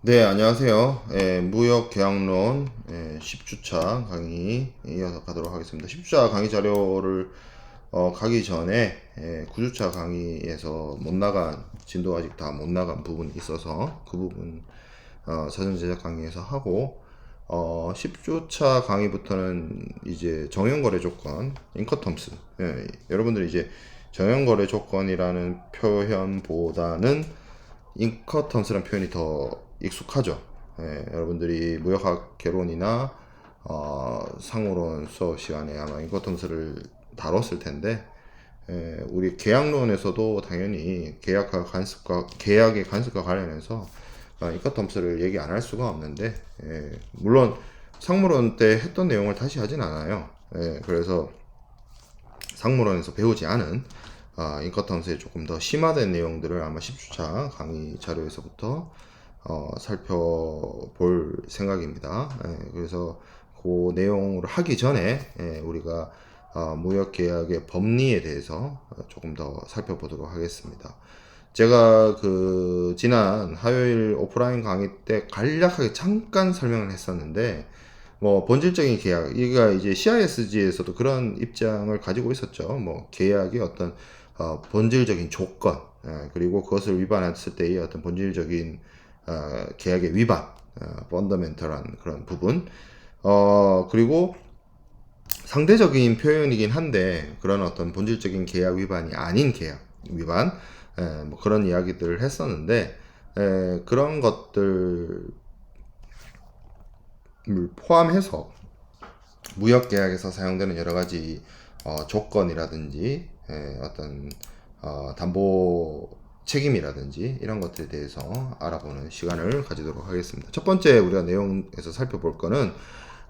네, 안녕하세요. 무역 계약론 10주차 강의 이어서 가도록 하겠습니다. 10주차 강의 자료를 가기 전에 9주차 강의에서 못 나간 진도 아직 다 못 나간 부분이 있어서 그 부분 사전 제작 강의에서 하고 10주차 강의부터는 이제 정형거래 조건, 인커텀스. 여러분들이 이제 정형거래 조건이라는 표현보다는 인커텀스라는 표현이 더 익숙하죠. 여러분들이 무역학 개론이나 상호론 수업 시간에 아마 인커텀스를 다뤘을 텐데, 우리 계약론에서도 당연히 계약의 간섭과 관련해서 인커텀스를 얘기 안 할 수가 없는데, 물론 상무론 때 했던 내용을 다시 하진 않아요. 그래서 상무론에서 배우지 않은 인커텀스의 조금 더 심화된 내용들을 아마 10주차 강의 자료에서부터 살펴볼 생각입니다. 그래서 그 내용을 하기 전에 우리가 무역계약의 법리에 대해서 조금 더 살펴보도록 하겠습니다. 제가 그 지난 화요일 오프라인 강의 때 간략하게 잠깐 설명을 했었는데, 뭐 본질적인 계약, 이가 이제 CISG에서도 그런 입장을 가지고 있었죠. 뭐 계약의 어떤 본질적인 조건, 그리고 그것을 위반했을 때의 어떤 본질적인 계약의 위반, 펀더멘털한 그런 부분, 그리고 상대적인 표현이긴 한데 그런 어떤 본질적인 계약 위반이 아닌 계약 위반, 뭐 그런 이야기들을 했었는데, 그런 것들을 포함해서 무역계약에서 사용되는 여러 가지 조건이라든지 어떤 담보 책임이라든지 이런 것들에 대해서 알아보는 시간을 가지도록 하겠습니다. 첫 번째 우리가 내용에서 살펴볼 거는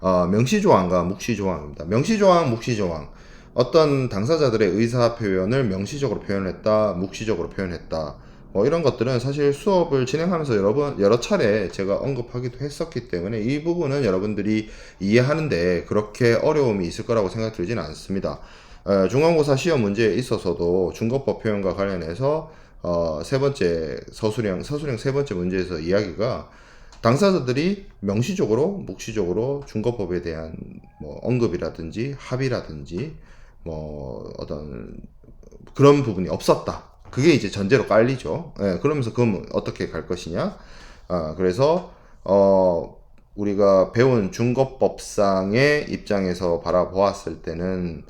명시조항과 묵시조항입니다. 명시조항, 묵시조항. 어떤 당사자들의 의사 표현을 명시적으로 표현했다, 묵시적으로 표현했다. 뭐 이런 것들은 사실 수업을 진행하면서 여러 차례 제가 언급하기도 했었기 때문에 이 부분은 여러분들이 이해하는데 그렇게 어려움이 있을 거라고 생각 들지는 않습니다. 중간고사 시험 문제에 있어서도 중거법 표현과 관련해서 세 번째 서술형 세 번째 문제에서 이야기가 당사자들이 명시적으로, 묵시적으로 중거법에 대한 뭐 언급이라든지 합의라든지 뭐 어떤 그런 부분이 없었다. 그게 이제 전제로 깔리죠. 그러면서 그럼 어떻게 갈 것이냐? 그래서 우리가 배운 중거법상의 입장에서 바라보았을 때는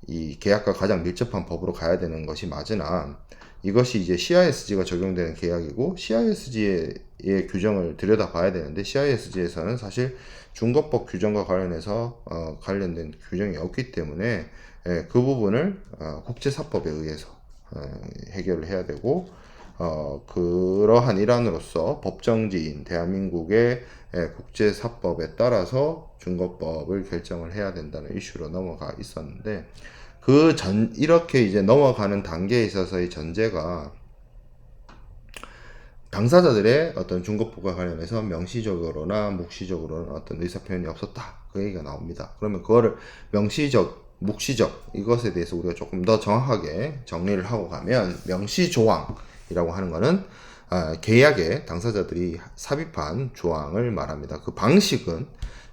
이 계약과 가장 밀접한 법으로 가야 되는 것이 맞으나, 이것이 이제 CISG가 적용되는 계약이고 CISG의 규정을 들여다봐야 되는데, CISG에서는 사실 중거법 규정과 관련해서 관련된 규정이 없기 때문에 그 부분을 국제사법에 의해서 해결을 해야 되고, 그러한 일환으로서 법정지인 대한민국의 국제사법에 따라서 중거법을 결정을 해야 된다는 이슈로 넘어가 있었는데, 이렇게 이제 넘어가는 단계에 있어서의 전제가 당사자들의 어떤 중거법과 관련해서 명시적으로나 묵시적으로는 어떤 의사표현이 없었다, 그 얘기가 나옵니다. 그러면 그거를 명시적, 묵시적, 이것에 대해서 우리가 조금 더 정확하게 정리를 하고 가면, 명시조항이라고 하는 거는 계약에 당사자들이 삽입한 조항을 말합니다. 그 방식은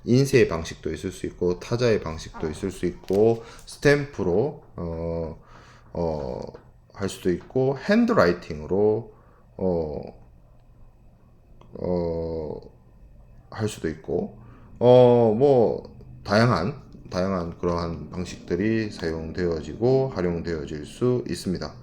인쇄의 방식도 있을 수 있고 타자의 방식도 있을 수 있고 스탬프로 할 수도 있고 핸드라이팅으로 할 수도 있고 뭐 다양한 그러한 방식들이 사용되어지고 활용되어질 수 있습니다.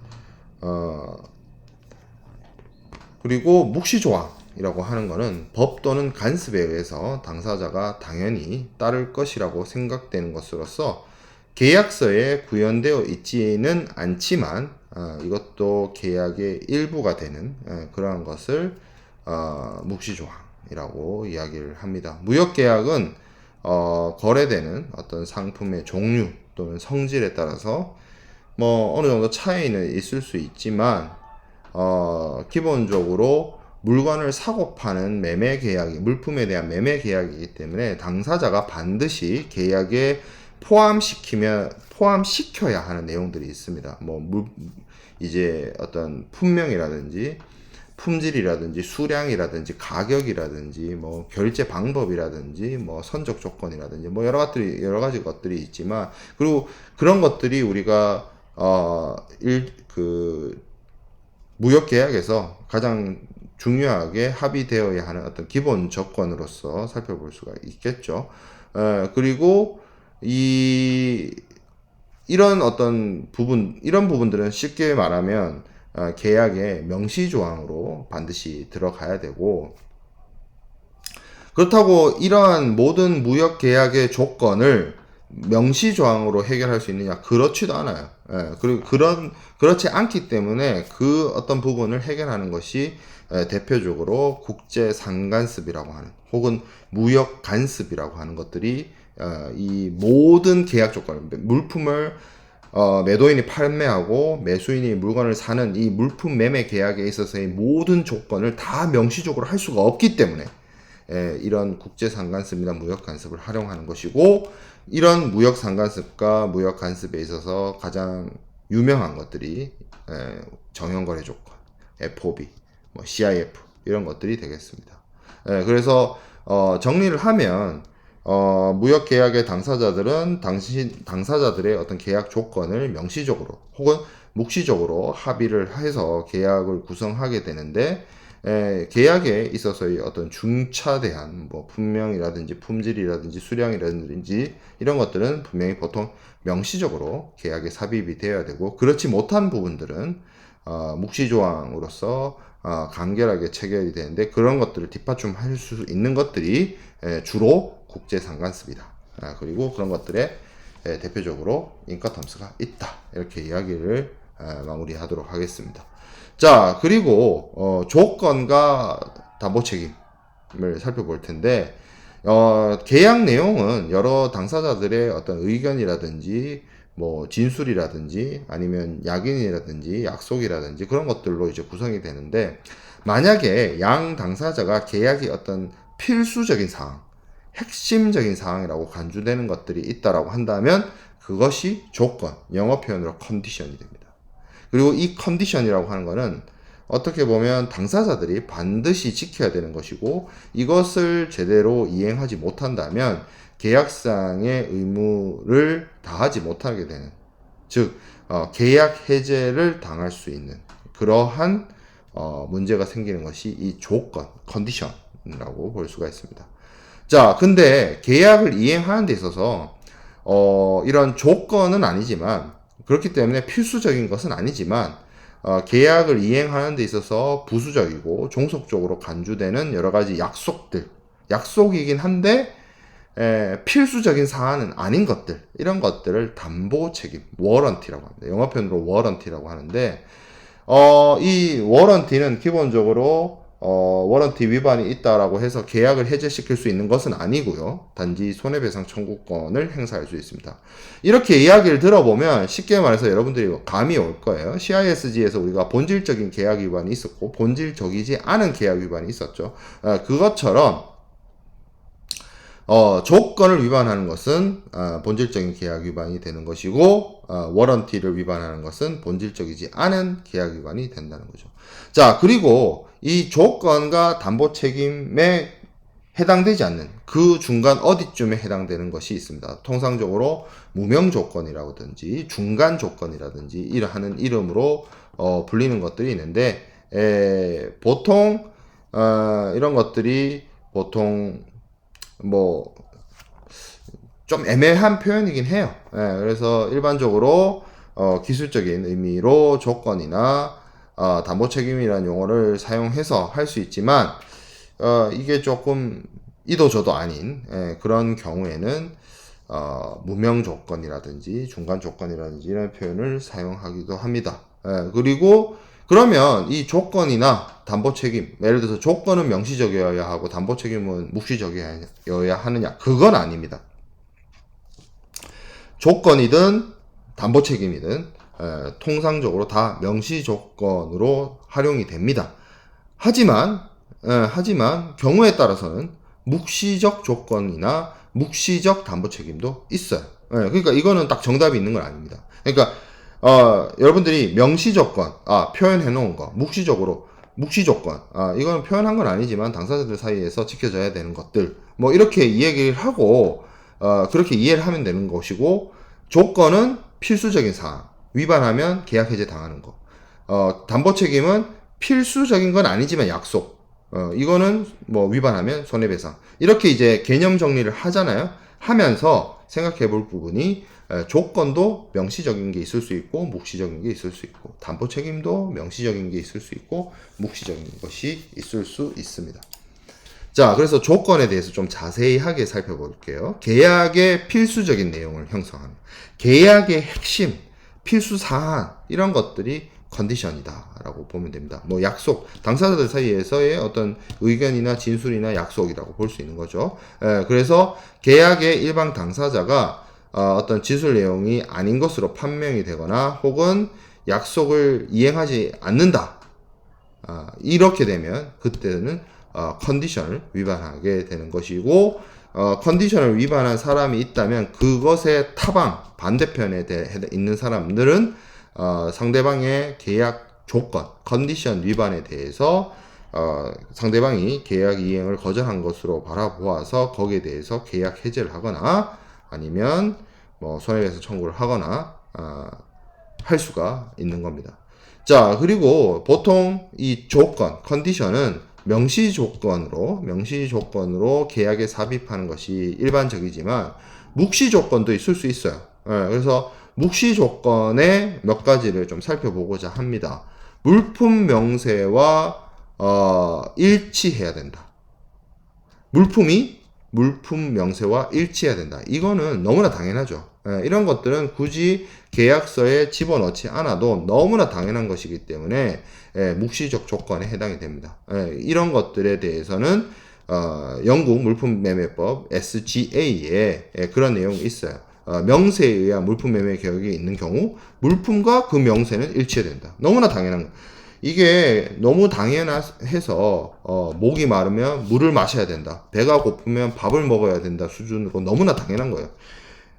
그리고 묵시조항이라고 하는 것은 법 또는 간습에 의해서 당사자가 당연히 따를 것이라고 생각되는 것으로서 계약서에 구현되어 있지는 않지만 이것도 계약의 일부가 되는 그러한 것을 묵시조항이라고 이야기를 합니다. 무역계약은 거래되는 어떤 상품의 종류 또는 성질에 따라서 뭐 어느 정도 차이는 있을 수 있지만, 기본적으로 물건을 사고 파는 매매 계약이, 물품에 대한 매매 계약이기 때문에 당사자가 반드시 계약에 포함시켜야 하는 내용들이 있습니다. 이제 어떤 품명이라든지 품질이라든지 수량이라든지 가격이라든지 뭐 결제 방법이라든지 뭐 선적 조건이라든지 뭐 여러 가지 것들이 있지만, 그리고 그런 것들이 우리가 무역 계약에서 가장 중요하게 합의되어야 하는 어떤 기본 조건으로서 살펴볼 수가 있겠죠. 그리고 이런 어떤 이런 부분들은 쉽게 말하면 계약의 명시조항으로 반드시 들어가야 되고, 그렇다고 이러한 모든 무역 계약의 조건을 명시조항으로 해결할 수 있느냐? 그렇지도 않아요. 그리고 그렇지 않기 때문에 그 어떤 부분을 해결하는 것이 대표적으로 국제상간습이라고 하는, 혹은 무역간습이라고 하는 것들이 이 모든 계약 조건, 물품을 매도인이 판매하고 매수인이 물건을 사는 이 물품 매매 계약에 있어서의 모든 조건을 다 명시적으로 할 수가 없기 때문에 이런 국제상간습이나 무역간습을 활용하는 것이고, 이런 무역상간습과 무역간습에 있어서 가장 유명한 것들이 정형거래 조건, FOB, 뭐 CIF 이런 것들이 되겠습니다. 그래서 정리를 하면 무역계약의 당사자들은 당사자들의 어떤 계약 조건을 명시적으로 혹은 묵시적으로 합의를 해서 계약을 구성하게 되는데, 계약에 있어서의 어떤 중차대한 뭐 품명이라든지 품질이라든지 수량이라든지 이런 것들은 분명히 보통 명시적으로 계약에 삽입이 되어야 되고, 그렇지 못한 부분들은 묵시조항으로서 간결하게 체결이 되는데, 그런 것들을 뒷받침할 수 있는 것들이 주로 국제상간습이다. 그리고 그런 것들에 대표적으로 인커텀스가 있다. 이렇게 이야기를 마무리하도록 하겠습니다. 자, 그리고 조건과 담보 책임을 살펴볼 텐데, 계약 내용은 여러 당사자들의 어떤 의견이라든지 뭐 진술이라든지 아니면 약인이라든지 약속이라든지 그런 것들로 이제 구성이 되는데, 만약에 양 당사자가 계약의 어떤 필수적인 사항, 핵심적인 사항이라고 간주되는 것들이 있다라고 한다면 그것이 조건, 영어 표현으로 컨디션이 됩니다. 그리고 이 컨디션이라고 하는 것은 어떻게 보면 당사자들이 반드시 지켜야 되는 것이고, 이것을 제대로 이행하지 못한다면 계약상의 의무를 다하지 못하게 되는, 즉 계약 해제를 당할 수 있는 그러한 문제가 생기는 것이 이 조건, 컨디션이라고 볼 수가 있습니다. 자, 근데 계약을 이행하는 데 있어서 이런 조건은 아니지만, 그렇기 때문에 필수적인 것은 아니지만 계약을 이행하는 데 있어서 부수적이고 종속적으로 간주되는 여러 가지 약속이긴 한데 필수적인 사안은 아닌 것들, 이런 것들을 담보 책임, 워런티라고 합니다. 영어 표현으로 워런티라고 하는데, 이 워런티는 기본적으로 워런티 위반이 있다라고 해서 계약을 해제시킬 수 있는 것은 아니고요. 단지 손해배상 청구권을 행사할 수 있습니다. 이렇게 이야기를 들어보면 쉽게 말해서 여러분들이 감이 올 거예요. CISG에서 우리가 본질적인 계약 위반이 있었고 본질적이지 않은 계약 위반이 있었죠. 그것처럼 조건을 위반하는 것은 본질적인 계약 위반이 되는 것이고, 워런티를 위반하는 것은 본질적이지 않은 계약 위반이 된다는 거죠. 자, 그리고 이 조건과 담보 책임에 해당되지 않는 그 중간 어디쯤에 해당되는 것이 있습니다. 통상적으로 무명 조건이라든지 중간 조건이라든지 이러한 이름으로 불리는 것들이 있는데, 보통 이런 것들이 보통 뭐 좀 애매한 표현이긴 해요. 그래서 일반적으로 기술적인 의미로 조건이나 담보 책임이라는 용어를 사용해서 할 수 있지만, 이게 조금 이도 저도 아닌 그런 경우에는 무명 조건이라든지 중간 조건이라든지 이런 표현을 사용하기도 합니다. 그리고 그러면 이 조건이나 담보 책임, 예를 들어서 조건은 명시적이어야 하고 담보 책임은 묵시적이어야 하느냐? 그건 아닙니다. 조건이든 담보 책임이든 통상적으로 다 명시 조건으로 활용이 됩니다. 하지만 경우에 따라서는 묵시적 조건이나 묵시적 담보 책임도 있어요. 그러니까 이거는 딱 정답이 있는 건 아닙니다. 그러니까 여러분들이 명시 조건, 표현해 놓은 거, 묵시적으로 묵시 조건, 이건 표현한 건 아니지만 당사자들 사이에서 지켜져야 되는 것들, 뭐 이렇게 이야기를 하고 그렇게 이해를 하면 되는 것이고, 조건은 필수적인 사항, 위반하면 계약 해제 당하는 거. 담보 책임은 필수적인 건 아니지만 약속. 이거는 뭐 위반하면 손해배상. 이렇게 이제 개념 정리를 하잖아요. 하면서 생각해 볼 부분이, 조건도 명시적인 게 있을 수 있고 묵시적인 게 있을 수 있고, 담보 책임도 명시적인 게 있을 수 있고 묵시적인 것이 있을 수 있습니다. 자, 그래서 조건에 대해서 좀 자세하게 살펴볼게요. 계약의 필수적인 내용을 형성하는, 계약의 핵심, 필수 사안, 이런 것들이 컨디션이다 라고 보면 됩니다. 뭐 약속, 당사자들 사이에서의 어떤 의견이나 진술이나 약속이라고 볼 수 있는 거죠. 그래서 계약의 일방 당사자가 어떤 진술 내용이 아닌 것으로 판명이 되거나 혹은 약속을 이행하지 않는다, 이렇게 되면 그때는 컨디션을 위반하게 되는 것이고, 컨디션을 위반한 사람이 있다면 그것의 타방, 반대편에 있는 사람들은 상대방의 계약 조건, 컨디션 위반에 대해서 상대방이 계약 이행을 거절한 것으로 바라보아서 거기에 대해서 계약 해제를 하거나 아니면 뭐 손해배상 청구를 하거나 할 수가 있는 겁니다. 자, 그리고 보통 이 조건, 컨디션은 명시 조건으로 계약에 삽입하는 것이 일반적이지만 묵시 조건도 있을 수 있어요. 그래서 묵시 조건의 몇 가지를 좀 살펴보고자 합니다. 물품 명세와 일치해야 된다. 물품이 물품 명세와 일치해야 된다. 이거는 너무나 당연하죠. 이런 것들은 굳이 계약서에 집어넣지 않아도 너무나 당연한 것이기 때문에 묵시적 조건에 해당이 됩니다. 이런 것들에 대해서는 영국 물품매매법 SGA에 그런 내용이 있어요. 명세에 의한 물품매매 계약이 있는 경우 물품과 그 명세는 일치해야 된다. 너무나 당연한 거. 이게 너무 당연해서 목이 마르면 물을 마셔야 된다, 배가 고프면 밥을 먹어야 된다 수준으로 너무나 당연한 거예요.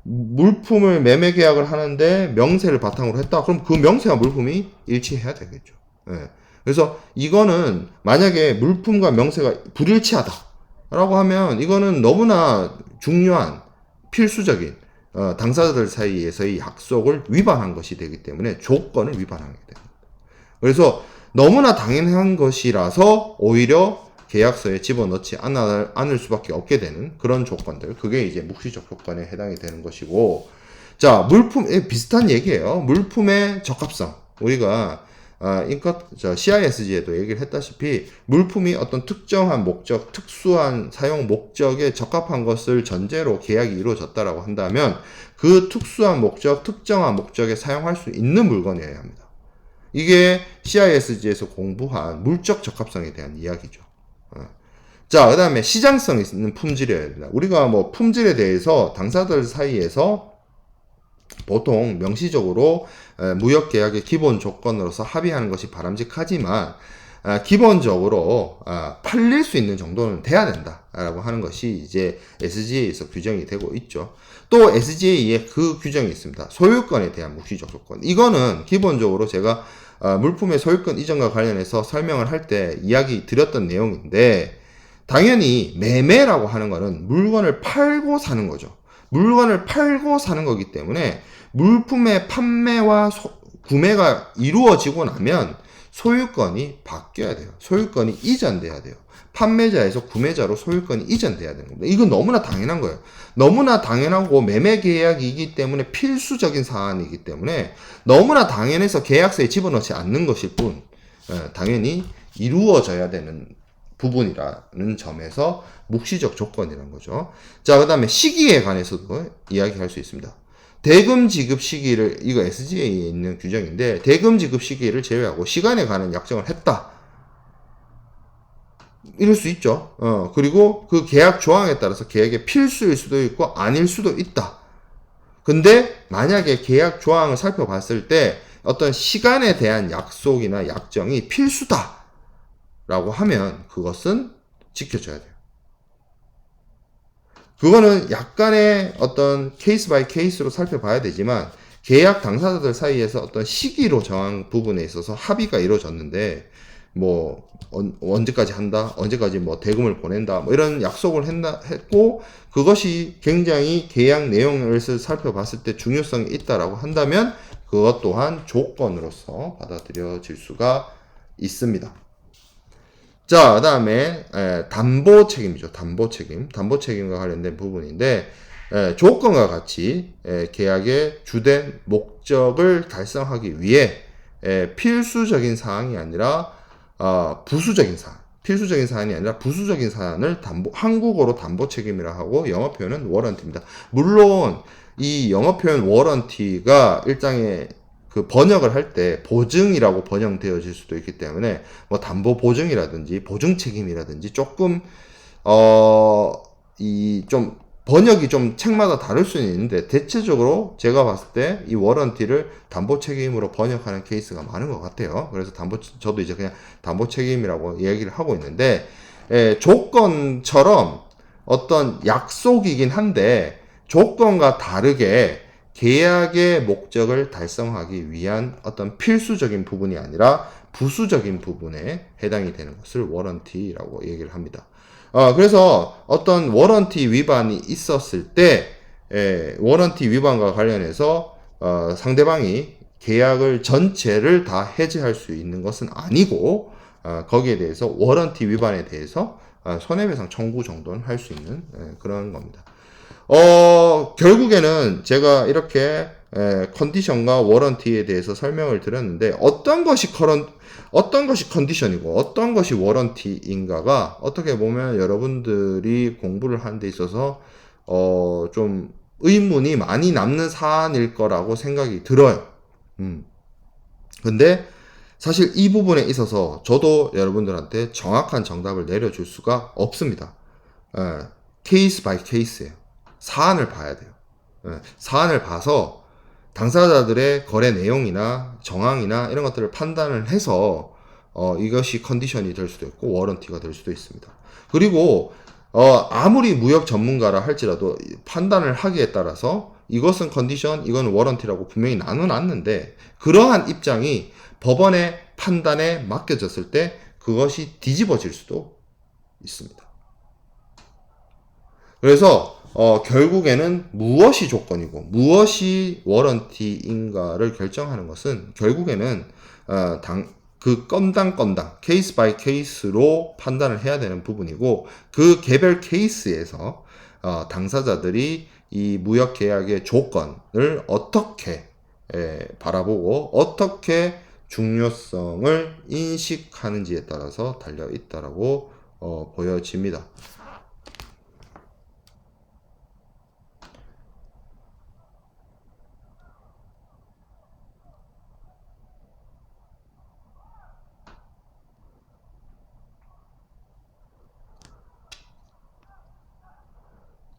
물품을 매매 계약을 하는데 명세를 바탕으로 했다, 그럼 그 명세와 물품이 일치해야 되겠죠. 그래서 이거는 만약에 물품과 명세가 불일치하다 라고 하면 이거는 너무나 중요한 필수적인 당사자들 사이에서의 약속을 위반한 것이 되기 때문에 조건을 위반하게 됩니다. 그래서 너무나 당연한 것이라서 오히려 계약서에 집어넣지 않을 수밖에 없게 되는 그런 조건들, 그게 이제 묵시적 조건에 해당이 되는 것이고, 자, 물품, 비슷한 얘기예요. 물품의 적합성. 우리가 CISG에도 얘기를 했다시피 물품이 어떤 특정한 목적, 특수한 사용 목적에 적합한 것을 전제로 계약이 이루어졌다라고 한다면 그 특수한 목적, 특정한 목적에 사용할 수 있는 물건이어야 합니다. 이게 CISG에서 공부한 물적 적합성에 대한 이야기죠. 자, 그 다음에 시장성 있는 품질이어야 된다. 우리가 뭐 품질에 대해서 당사자들 사이에서 보통 명시적으로 무역계약의 기본 조건으로서 합의하는 것이 바람직하지만 기본적으로 팔릴 수 있는 정도는 돼야 된다라고 하는 것이 이제 SGA에서 규정이 되고 있죠. 또 SGA에 그 규정이 있습니다. 소유권에 대한 묵시적 조건. 이거는 기본적으로 제가 물품의 소유권 이전과 관련해서 설명을 할 때 이야기 드렸던 내용인데, 당연히 매매라고 하는 거는 물건을 팔고 사는 거죠. 물건을 팔고 사는 거기 때문에 물품의 판매와 구매가 이루어지고 나면 소유권이 바뀌어야 돼요. 소유권이 이전돼야 돼요. 판매자에서 구매자로 소유권이 이전돼야 되는 겁니다. 이건 너무나 당연한 거예요. 너무나 당연하고 매매 계약이기 때문에 필수적인 사안이기 때문에 너무나 당연해서 계약서에 집어넣지 않는 것일 뿐, 당연히 이루어져야 되는 부분이라는 점에서 묵시적 조건이라는 거죠. 자, 그 다음에 시기에 관해서도 이야기할 수 있습니다. 대금 지급 시기를, 이거 SGA에 있는 규정인데, 대금 지급 시기를 제외하고 시간에 관한 약정을 했다, 이럴 수 있죠. 그리고 그 계약 조항에 따라서 계약의 필수일 수도 있고 아닐 수도 있다. 근데 만약에 계약 조항을 살펴봤을 때 어떤 시간에 대한 약속이나 약정이 필수다 라고 하면 그것은 지켜져야 돼요. 그거는 약간의 어떤 케이스 바이 케이스로 살펴봐야 되지만, 계약 당사자들 사이에서 어떤 시기로 정한 부분에 있어서 합의가 이루어졌는데 뭐 언제까지 한다, 언제까지 뭐 대금을 보낸다, 뭐 이런 약속을 했고 그것이 굉장히 계약 내용을 살펴봤을 때 중요성이 있다라고 한다면 그것 또한 조건으로서 받아들여질 수가 있습니다. 자, 그 다음에 담보 책임이죠. 담보 책임. 담보 책임과 관련된 부분인데 조건과 같이 계약의 주된 목적을 달성하기 위해 필수적인 사항이 아니라 부수적인 사항. 필수적인 사안이 아니라 부수적인 사안을 한국어로 담보 책임이라 하고 영어 표현은 워런티입니다. 물론 이 영어 표현 워런티가 일장의 그 번역을 할 때 보증이라고 번역되어질 수도 있기 때문에 뭐 담보 보증이라든지 보증 책임이라든지 조금 이 좀 번역이 좀 책마다 다를 수는 있는데 대체적으로 제가 봤을 때 이 워런티를 담보 책임으로 번역하는 케이스가 많은 것 같아요. 그래서 저도 이제 그냥 담보 책임이라고 얘기를 하고 있는데 조건처럼 어떤 약속이긴 한데 조건과 다르게 계약의 목적을 달성하기 위한 어떤 필수적인 부분이 아니라 부수적인 부분에 해당이 되는 것을 워런티라고 얘기를 합니다. 그래서 어떤 워런티 위반이 있었을 때, 워런티 위반과 관련해서, 상대방이 계약을 전체를 다 해지할 수 있는 것은 아니고, 거기에 대해서 워런티 위반에 대해서 손해배상 청구 정도는 할 수 있는 그런 겁니다. 결국에는 제가 이렇게 컨디션과 워런티에 대해서 설명을 드렸는데 어떤 것이 컨디션이고 어떤 것이 워런티인가가 어떻게 보면 여러분들이 공부를 하는 데 있어서 좀 의문이 많이 남는 사안일 거라고 생각이 들어요. 근데 사실 이 부분에 있어서 저도 여러분들한테 정확한 정답을 내려줄 수가 없습니다. 케이스 바이 케이스예요. 사안을 봐야 돼요. 사안을 봐서 당사자들의 거래 내용이나 정황이나 이런 것들을 판단을 해서 이것이 컨디션이 될 수도 있고 워런티가 될 수도 있습니다. 그리고 아무리 무역 전문가라 할지라도 판단을 하기에 따라서 이것은 컨디션, 이건 워런티라고 분명히 나눠놨는데 그러한 입장이 법원의 판단에 맡겨졌을 때 그것이 뒤집어질 수도 있습니다. 그래서 결국에는 무엇이 조건이고 무엇이 워런티인가를 결정하는 것은 결국에는 그 건당 케이스 바이 케이스로 판단을 해야 되는 부분이고 그 개별 케이스에서 당사자들이 이 무역 계약의 조건을 어떻게 바라보고 어떻게 중요성을 인식하는지에 따라서 달려 있다라고 보여집니다.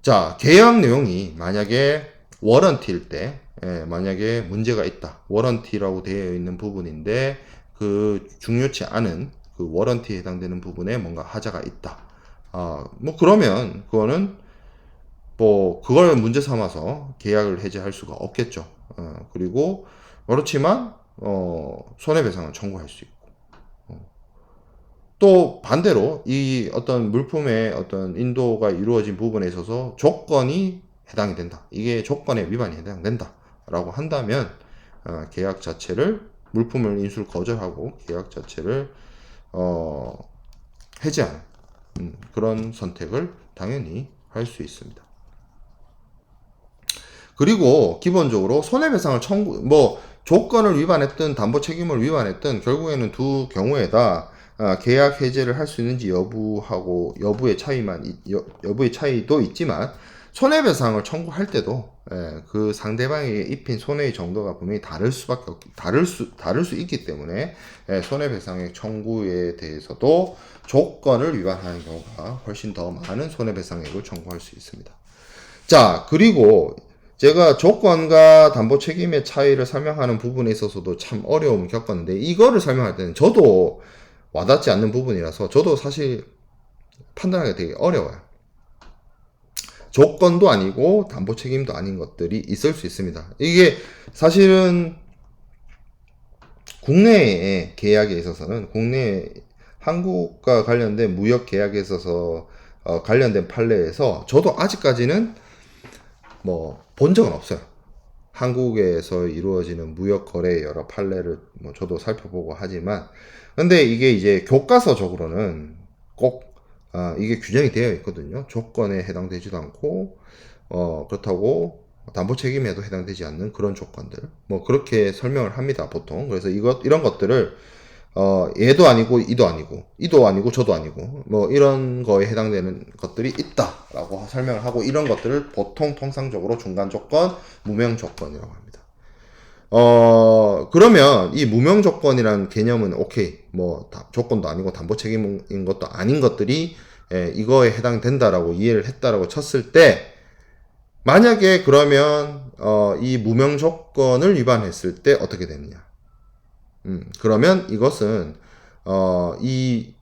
자, 계약 내용이 만약에 워런티일 때, 만약에 문제가 있다. 워런티라고 되어 있는 부분인데, 그 중요치 않은 그 워런티에 해당되는 부분에 뭔가 하자가 있다. 뭐 그러면 그거는 뭐 그걸 문제 삼아서 계약을 해지할 수가 없겠죠. 그리고 그렇지만 손해배상을 청구할 수 있고. 또 반대로 이 어떤 물품의 어떤 인도가 이루어진 부분에 있어서 조건이 해당이 된다. 이게 조건의 위반이 해당된다. 라고 한다면 계약 자체를 물품을 인수를 거절하고 계약 자체를 해지하는 그런 선택을 당연히 할 수 있습니다. 그리고 기본적으로 손해배상을 뭐 조건을 위반했든 담보 책임을 위반했든 결국에는 두 경우에 다 계약 해제를 할 수 있는지 여부하고 여부의 차이도 있지만 손해배상을 청구할 때도 그 상대방에게 입힌 손해의 정도가 분명히 다를 수 있기 때문에 손해배상의 청구에 대해서도 조건을 위반하는 경우가 훨씬 더 많은 손해배상액을 청구할 수 있습니다. 자, 그리고 제가 조건과 담보 책임의 차이를 설명하는 부분에 있어서도 참 어려움을 겪었는데 이거를 설명할 때는 저도 와닿지 않는 부분이라서 저도 사실 판단하기 되게 어려워요. 조건도 아니고 담보 책임도 아닌 것들이 있을 수 있습니다. 이게 사실은 국내의 계약에 있어서는 국내 한국과 관련된 무역 계약에 있어서 관련된 판례에서 저도 아직까지는 뭐 본 적은 없어요. 한국에서 이루어지는 무역 거래의 여러 판례를 뭐 저도 살펴보고 하지만, 근데 이게 이제 교과서적으로는 꼭 이게 규정이 되어 있거든요. 조건에 해당되지도 않고 그렇다고 담보 책임에도 해당되지 않는 그런 조건들, 뭐 그렇게 설명을 합니다, 보통. 그래서 이런 것들을 얘도 아니고 이도 아니고 저도 아니고 뭐 이런 거에 해당되는 것들이 있다라고 설명을 하고, 이런 것들을 보통 통상적으로 중간 조건, 무명 조건이라고 합니다. 그러면 이 무명 조건이라는 개념은 오케이, 뭐 조건도 아니고 담보 책임인 것도 아닌 것들이 이거에 해당된다라고 이해를 했다라고 쳤을 때, 만약에 그러면 이 무명 조건을 위반했을 때 어떻게 되느냐? 그러면 이것은 이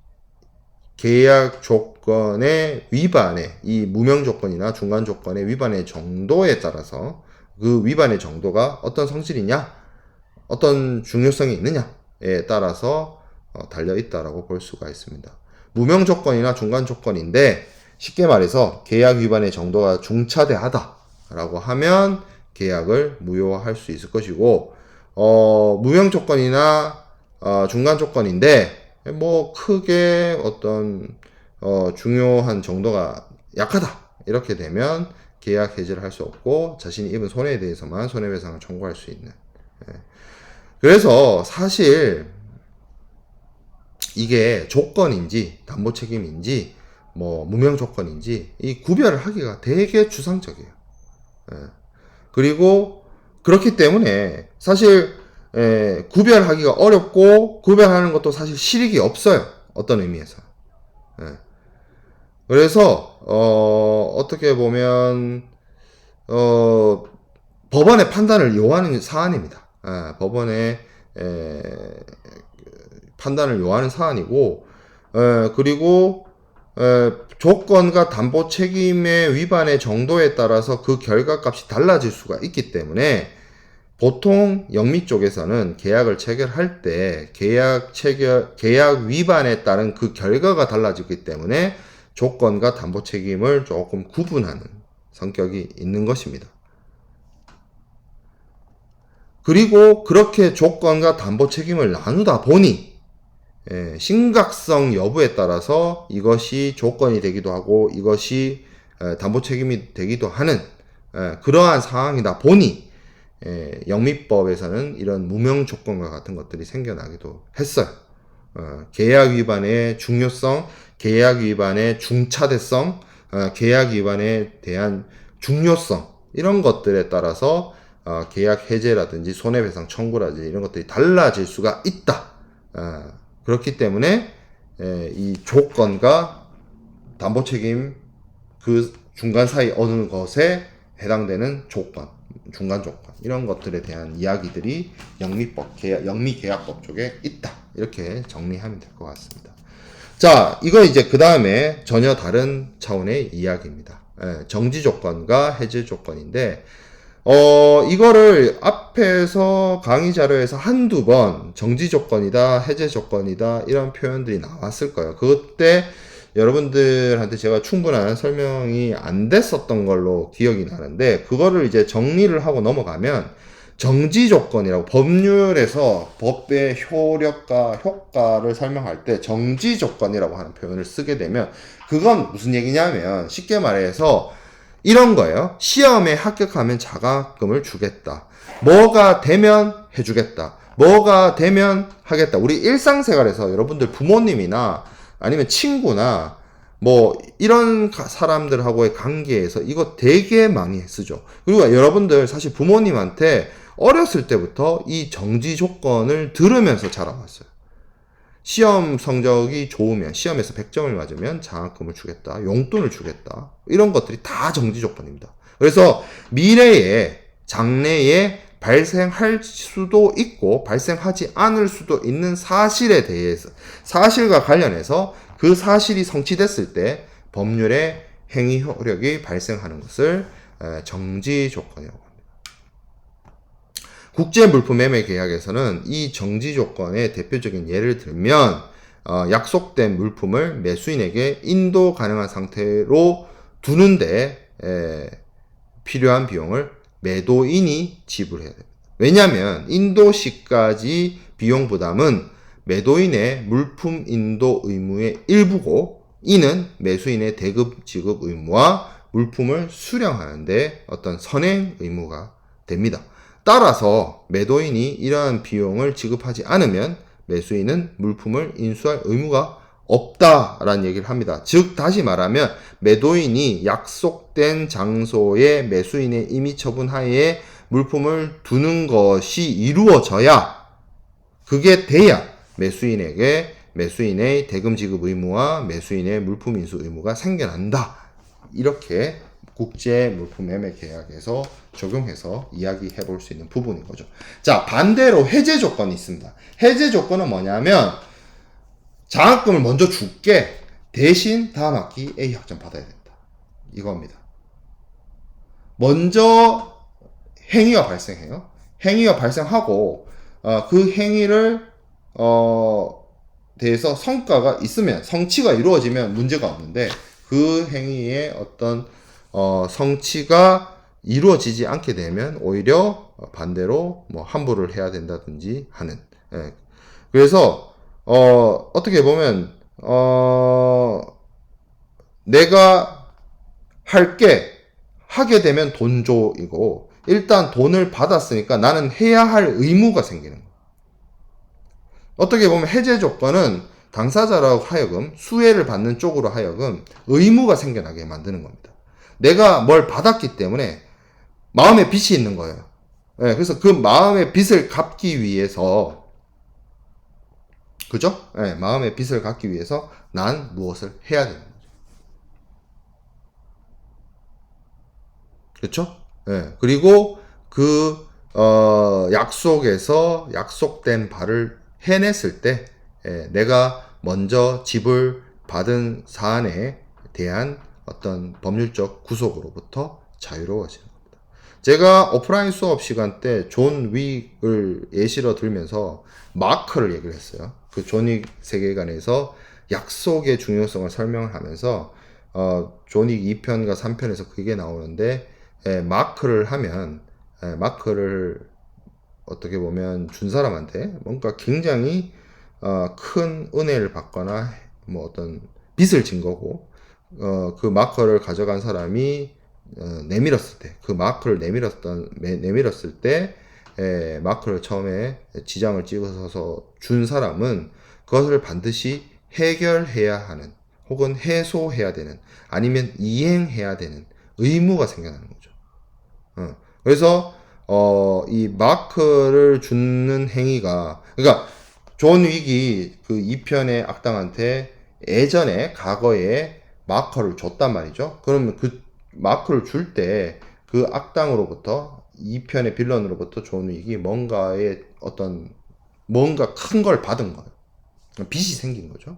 계약 조건의 위반의, 이 무명 조건이나 중간 조건의 위반의 정도에 따라서, 그 위반의 정도가 어떤 성질이냐, 어떤 중요성이 있느냐에 따라서 달려 있다라고 볼 수가 있습니다. 무명 조건이나 중간 조건인데, 쉽게 말해서 계약 위반의 정도가 중차대하다라고 하면 계약을 무효화할 수 있을 것이고, 무명 조건이나 중간 조건인데 뭐 크게 어떤 중요한 정도가 약하다 이렇게 되면 계약 해지를 할 수 없고, 자신이 입은 손해에 대해서만 손해배상을 청구할 수 있는. 그래서 사실 이게 조건인지 담보 책임인지 뭐 무명 조건인지 이 구별을 하기가 되게 주상적이에요. 그리고 그렇기 때문에 사실 구별하기가 어렵고, 구별하는 것도 사실 실익이 없어요, 어떤 의미에서. 그래서 어떻게 보면 법원의 판단을 요하는 사안입니다. 법원의 판단을 요하는 사안이고, 그리고 조건과 담보 책임의 위반의 정도에 따라서 그 결과값이 달라질 수가 있기 때문에, 보통 영미 쪽에서는 계약을 체결할 때 계약 위반에 따른 그 결과가 달라지기 때문에 조건과 담보 책임을 조금 구분하는 성격이 있는 것입니다. 그리고 그렇게 조건과 담보 책임을 나누다 보니 심각성 여부에 따라서 이것이 조건이 되기도 하고 이것이 담보 책임이 되기도 하는 그러한 상황이다 보니, 영미법에서는 이런 무명 조건과 같은 것들이 생겨나기도 했어요. 계약 위반의 중요성, 계약 위반의 중차대성, 계약 위반에 대한 중요성, 이런 것들에 따라서 계약 해제라든지 손해배상 청구라든지 이런 것들이 달라질 수가 있다. 그렇기 때문에 이 조건과 담보 책임 그 중간 사이 어느 것에 해당되는 조건, 중간 조건, 이런 것들에 대한 이야기들이 영미계약법 쪽에 있다. 이렇게 정리하면 될 것 같습니다. 자, 이거 이제 그 다음에 전혀 다른 차원의 이야기입니다. 정지 조건과 해제 조건인데, 이거를 앞에서 강의 자료에서 한두 번 정지 조건이다, 해제 조건이다, 이런 표현들이 나왔을 거예요. 그때 여러분들한테 제가 충분한 설명이 안 됐었던 걸로 기억이 나는데, 그거를 이제 정리를 하고 넘어가면, 정지 조건이라고, 법률에서 법의 효력과 효과를 설명할 때 정지 조건이라고 하는 표현을 쓰게 되면, 그건 무슨 얘기냐면 쉽게 말해서 이런 거예요. 시험에 합격하면 자격금을 주겠다, 뭐가 되면 해주겠다, 뭐가 되면 하겠다. 우리 일상생활에서 여러분들 부모님이나 아니면 친구나 뭐 이런 사람들하고의 관계에서 이거 되게 많이 쓰죠. 그리고 여러분들 사실 부모님한테 어렸을 때부터 이 정지 조건을 들으면서 자라왔어요. 시험 성적이 좋으면, 시험에서 100점을 맞으면 장학금을 주겠다, 용돈을 주겠다, 이런 것들이 다 정지 조건입니다. 그래서 미래에, 장래에 발생할 수도 있고 발생하지 않을 수도 있는 사실에 대해서, 사실과 관련해서 그 사실이 성취됐을 때 법률의 행위 효력이 발생하는 것을 정지 조건이라고 합니다. 국제물품매매 계약에서는 이 정지 조건의 대표적인 예를 들면 약속된 물품을 매수인에게 인도 가능한 상태로 두는데 필요한 비용을 매도인이 지불해야 됩니다. 왜냐하면 인도시까지 비용 부담은 매도인의 물품 인도 의무의 일부고, 이는 매수인의 대급 지급 의무와 물품을 수령하는데 어떤 선행 의무가 됩니다. 따라서 매도인이 이러한 비용을 지급하지 않으면 매수인은 물품을 인수할 의무가 없다라는 얘기를 합니다. 즉 다시 말하면 매도인이 약속된 장소에 매수인의 임의 처분 하에 물품을 두는 것이 이루어져야, 그게 돼야 매수인에게 매수인의 대금 지급 의무와 매수인의 물품 인수 의무가 생겨난다. 이렇게 국제 물품 매매 계약에서 적용해서 이야기해 볼 수 있는 부분인 거죠. 자, 반대로 해제 조건이 있습니다. 해제 조건은 뭐냐면 장학금을 먼저 줄게, 대신 다음 학기 A 학점 받아야 된다. 이겁니다. 먼저 행위가 발생해요. 행위가 발생하고 그 행위를 대해서 성과가 있으면, 성취가 이루어지면 문제가 없는데, 그 행위의 어떤 성취가 이루어지지 않게 되면 오히려 반대로 뭐 환불을 해야 된다든지 하는. 예. 그래서 어떻게 보면 내가 할게, 하게 되면 돈조이고, 일단 돈을 받았으니까 나는 해야 할 의무가 생기는 거예요. 어떻게 보면 해제 조건은 당사자로 하여금, 수혜를 받는 쪽으로 하여금 의무가 생겨나게 만드는 겁니다. 내가 뭘 받았기 때문에 마음에 빚이 있는 거예요. 네, 그래서 그 마음의 빚을 갚기 위해서, 그죠? 네, 마음의 빚을 갚기 위해서 난 무엇을 해야 되는 거죠. 그렇죠? 네, 그리고 그 약속에서 약속된 바를 해냈을 때 내가 먼저 지불 받은 사안에 대한 어떤 법률적 구속으로부터 자유로워지는 겁니다. 제가 오프라인 수업 시간 때 존 윅을 예시로 들면서 마크를 얘기를 했어요. 그 존 윅 세계관에서 약속의 중요성을 설명을 하면서 존 윅 2편과 3편에서 그게 나오는데, 마크를 하면, 마크를 어떻게 보면 준 사람한테 뭔가 굉장히 큰 은혜를 받거나 뭐 어떤 빚을 진 거고, 그 마커를 가져간 사람이 내밀었을 때, 그 마크를 내밀었을 때 마크를 처음에 지장을 찍어서 준 사람은 그것을 반드시 해결해야 하는, 혹은 해소해야 되는, 아니면 이행해야 되는 의무가 생겨나는 거죠. 그래서 이 마크를 주는 행위가, 그러니까 존 윅이 그 2편의 악당한테 예전에 과거에 마커를 줬단 말이죠. 그러면 그 마크를 줄 때 그 악당으로부터, 2편의 빌런으로부터 존 윅이 뭔가 큰 걸 받은 거예요. 빚이 생긴 거죠.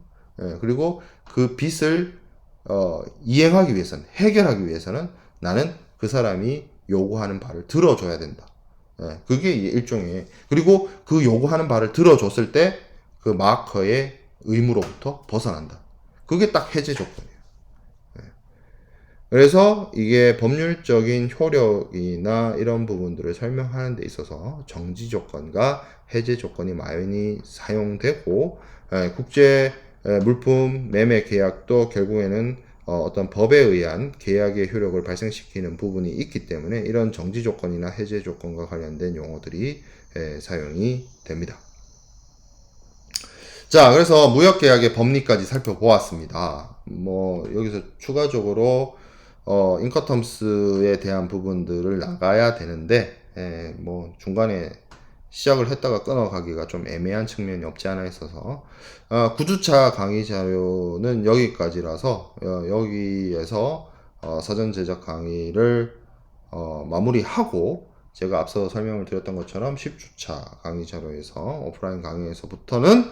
그리고 그 빚을 이행하기 위해서는, 해결하기 위해서는 나는 그 사람이 요구하는 바를 들어줘야 된다. 그게 일종의, 그리고 그 요구하는 바를 들어줬을 때 그 마커의 의무로부터 벗어난다. 그게 딱 해제 조건이에요. 그래서 이게 법률적인 효력이나 이런 부분들을 설명하는 데 있어서 정지 조건과 해제 조건이 많이 사용되고, 국제 물품 매매 계약도 결국에는 어떤 법에 의한 계약의 효력을 발생시키는 부분이 있기 때문에 이런 정지 조건이나 해제 조건과 관련된 용어들이 사용이 됩니다. 자, 그래서 무역계약의 법리까지 살펴보았습니다. 뭐 여기서 추가적으로 인커텀스에 대한 부분들을 나가야 되는데, 뭐 중간에 시작을 했다가 끊어가기가 좀 애매한 측면이 없지 않아 있어서 9주차 강의 자료는 여기까지라서 여기에서 사전 제작 강의를 마무리하고, 제가 앞서 설명을 드렸던 것처럼 10주차 강의 자료에서, 오프라인 강의에서부터는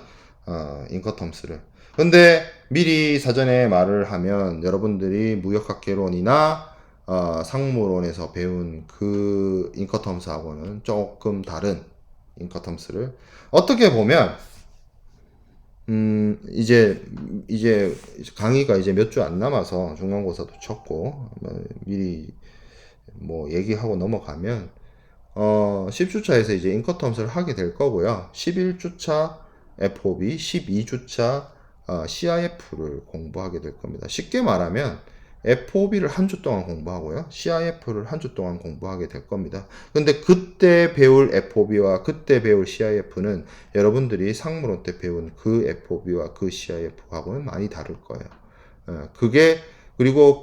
인커텀스를, 근데 미리 사전에 말을 하면 여러분들이 무역학개론이나 상무론에서 배운 그 인커텀스하고는 조금 다른 인커텀스를, 어떻게 보면 이제 강의가 이제 몇 주 안 남아서 중간고사도 쳤고, 미리 뭐 얘기하고 넘어가면, 10주차에서 이제 인커텀스를 하게 될 거고요. 11주차 FOB, 12주차 CIF를 공부하게 될 겁니다. 쉽게 말하면 FOB를 한 주 동안 공부하고요. CIF를 한 주 동안 공부하게 될 겁니다. 근데 그때 배울 FOB와 그때 배울 CIF는 여러분들이 상무론 때 배운 그 FOB와 그 CIF하고는 많이 다를 거예요. 그리고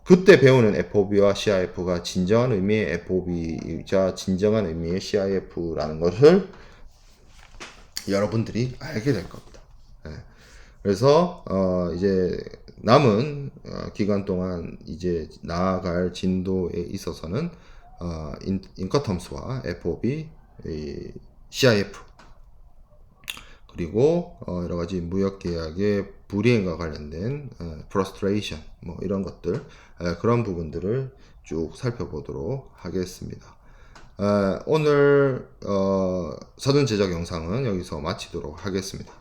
그때 배우는 FOB와 CIF가 진정한 의미의 FOB이자 진정한 의미의 CIF라는 것을 여러분들이 알게 될 겁니다. 그래서 이제 남은 기간 동안 이제 나아갈 진도에 있어서는 인커텀스와 FOB, CIF 그리고 여러 가지 무역 계약의 불이행과 관련된 frustration 뭐 이런 것들 그런 부분들을 쭉 살펴보도록 하겠습니다. 오늘 사전 제작 영상은 여기서 마치도록 하겠습니다.